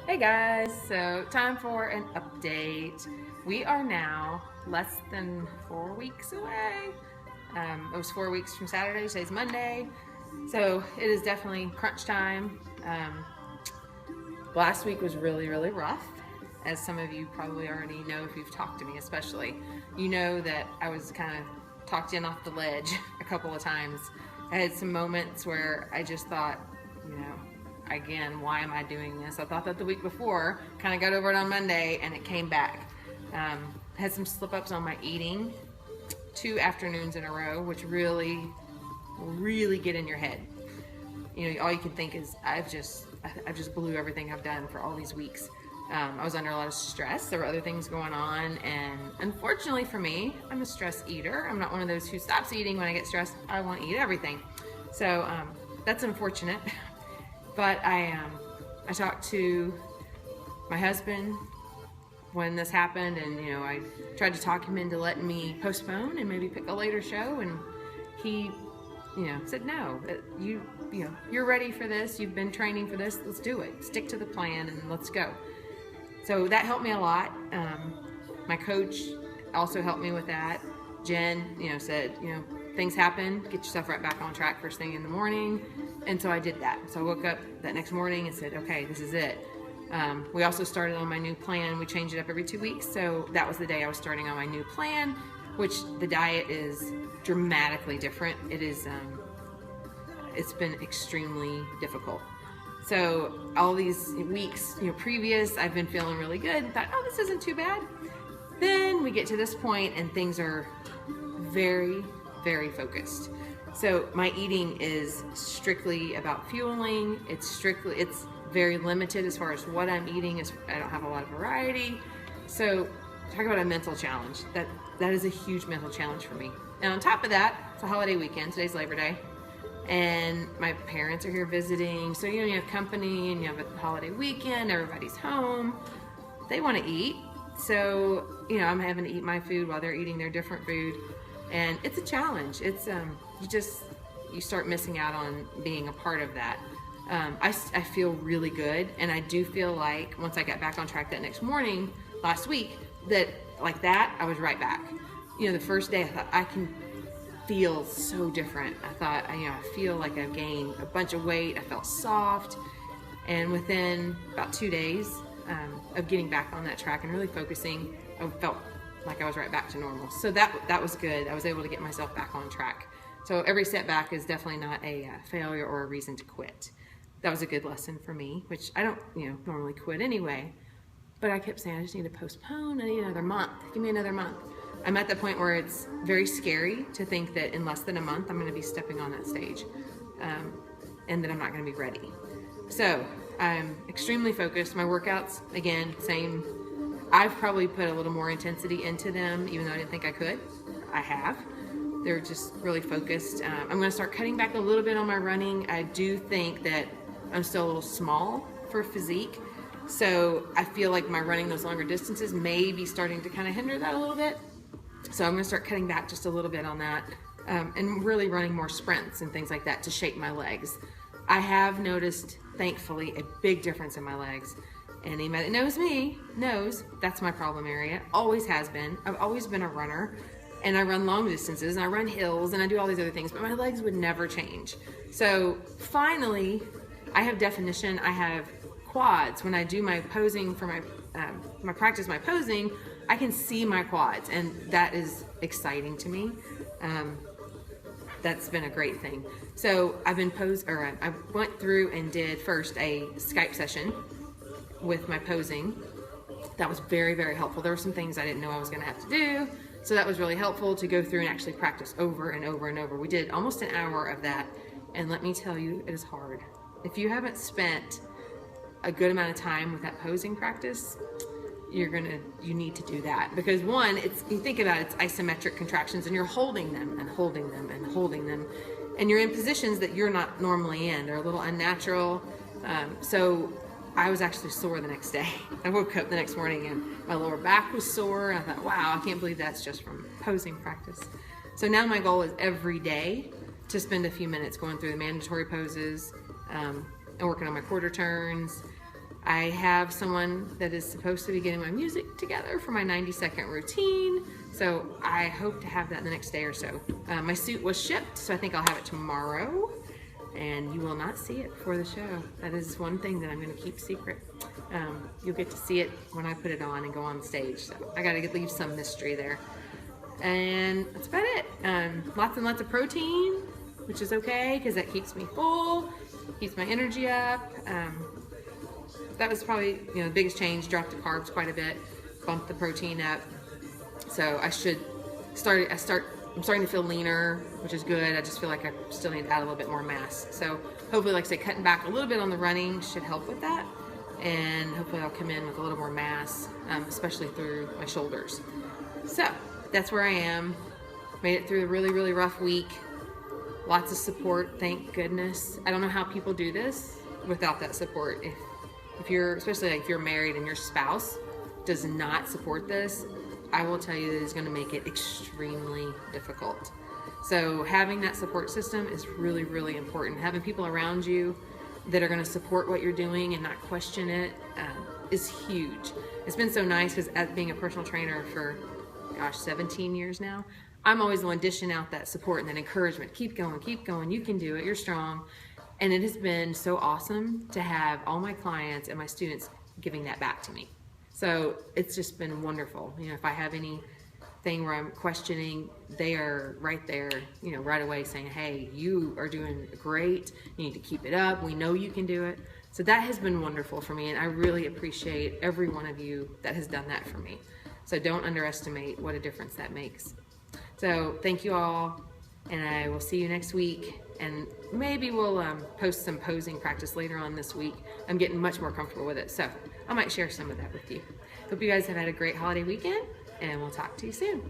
Hey guys, so time for an update. We are now less than 4 weeks away. It was 4 weeks from Saturday, today's Monday. So it is definitely crunch time. Last week was really rough. As some of you probably already know if you've talked to me especially. You know that I was kind of talked in off the ledge a couple of times. I had some moments where I just thought, again, why am I doing this? I thought that the week before, kind of got over it on Monday, and it came back. Had some slip-ups on my eating 2 afternoons in a row, which really get in your head. All you can think is, I just blew everything I've done for all these weeks. I was under a lot of stress. There were other things going on, and unfortunately for me, I'm a stress eater. I'm not one of those who stops eating when I get stressed. I want to eat everything. So that's unfortunate. But I talked to my husband when this happened, and I tried to talk him into letting me postpone and maybe pick a later show, and he said no. You're ready for this. You've been training for this. Let's do it. Stick to the plan and let's go. So that helped me a lot. My coach also helped me with that. Jen, said, things happen. Get yourself right back on track first thing in the morning. And so I did that. So I woke up that next morning and said, okay, this is it. We also started on my new plan. We change it up every 2 weeks. So that was the day I was starting on my new plan, which the diet is dramatically different. It is, it's been extremely difficult. So all these weeks, previous, I've been feeling really good. Thought, oh, this isn't too bad. Then we get to this point and things are very focused. So my eating is strictly about fueling. It's very limited as far as what I'm eating. I don't have a lot of variety. So talk about a mental challenge. That is a huge mental challenge for me. And on top of that, it's a holiday weekend. Today's Labor Day. And my parents are here visiting. So you have company and you have a holiday weekend. Everybody's home. They want to eat. So, I'm having to eat my food while they're eating their different food. And it's a challenge. It's you start missing out on being a part of that. I feel really good, and I do feel like once I got back on track that next morning last week, that I was right back. The first day I thought I can feel so different. I thought I feel like I've gained a bunch of weight. I felt soft, and within about 2 days of getting back on that track and really focusing, I felt like I was right back to normal. So that was good. I was able to get myself back on track. So every setback is definitely not a failure or a reason to quit. That was a good lesson for me, which I don't normally quit anyway. But I kept saying, I just need to postpone. I need another month. Give me another month. I'm at the point where it's very scary to think that in less than a month I'm going to be stepping on that stage, and that I'm not going to be ready. So I'm extremely focused. My workouts, again, same. I've probably put a little more intensity into them, even though I didn't think I could. I have. They're just really focused. I'm going to start cutting back a little bit on my running. I do think that I'm still a little small for physique. So I feel like my running those longer distances may be starting to kind of hinder that a little bit. So I'm going to start cutting back just a little bit on that, and really running more sprints and things like that to shape my legs. I have noticed, thankfully, a big difference in my legs. And anybody that knows me knows that's my problem area. Always has been. I've always been a runner, and I run long distances, and I run hills, and I do all these other things, but my legs would never change. So finally, I have definition. I have quads. When I do my posing for my practice, my posing, I can see my quads, and that is exciting to me. That's been a great thing. So I went through and did first a Skype session with my posing. That was very helpful. There were some things I didn't know I was going to have to do, so that was really helpful to go through and actually practice over and over and over. We did almost an hour of that, and let me tell you, it is hard. If you haven't spent a good amount of time with that posing practice, you need to do that, because one, you think about it, it's isometric contractions, and you're holding them and holding them and holding them, and you're in positions that you're not normally in. They're a little unnatural. So I was actually sore the next day. I woke up the next morning and my lower back was sore. I thought, wow, I can't believe that's just from posing practice. So now my goal is every day to spend a few minutes going through the mandatory poses and working on my quarter turns. I have someone that is supposed to be getting my music together for my 90-second routine, so I hope to have that the next day or so. My suit was shipped, so I think I'll have it tomorrow, and you will not see it before the show. That is one thing that I'm going to keep secret. You'll get to see it when I put it on and go on stage, so I got to leave some mystery there. And that's about it. Lots and lots of protein, which is okay because that keeps me full, keeps my energy up. That was probably, you know, the biggest change. Dropped the carbs quite a bit, bumped the protein up. So I should I'm starting to feel leaner, which is good. I just feel like I still need to add a little bit more mass. So hopefully, like I say, cutting back a little bit on the running should help with that. And hopefully I'll come in with a little more mass, especially through my shoulders. So that's where I am. Made it through a really, really rough week. Lots of support, thank goodness. I don't know how people do this without that support. If you're, especially like if you're married and your spouse does not support this, I will tell you that it's going to make it extremely difficult. So having that support system is really, really important. Having people around you that are going to support what you're doing and not question it is huge. It's been so nice because as being a personal trainer for, 17 years now, I'm always the one dishing out that support and that encouragement. Keep going, you can do it, you're strong. And it has been so awesome to have all my clients and my students giving that back to me. So it's just been wonderful. You know, if I have anything where I'm questioning, they are right there, you know, right away saying, hey, you are doing great. You need to keep it up. We know you can do it. So that has been wonderful for me. And I really appreciate every one of you that has done that for me. So don't underestimate what a difference that makes. So thank you all. And I will see you next week. And maybe we'll post some posing practice later on this week. I'm getting much more comfortable with it, so I might share some of that with you. Hope you guys have had a great holiday weekend, and we'll talk to you soon.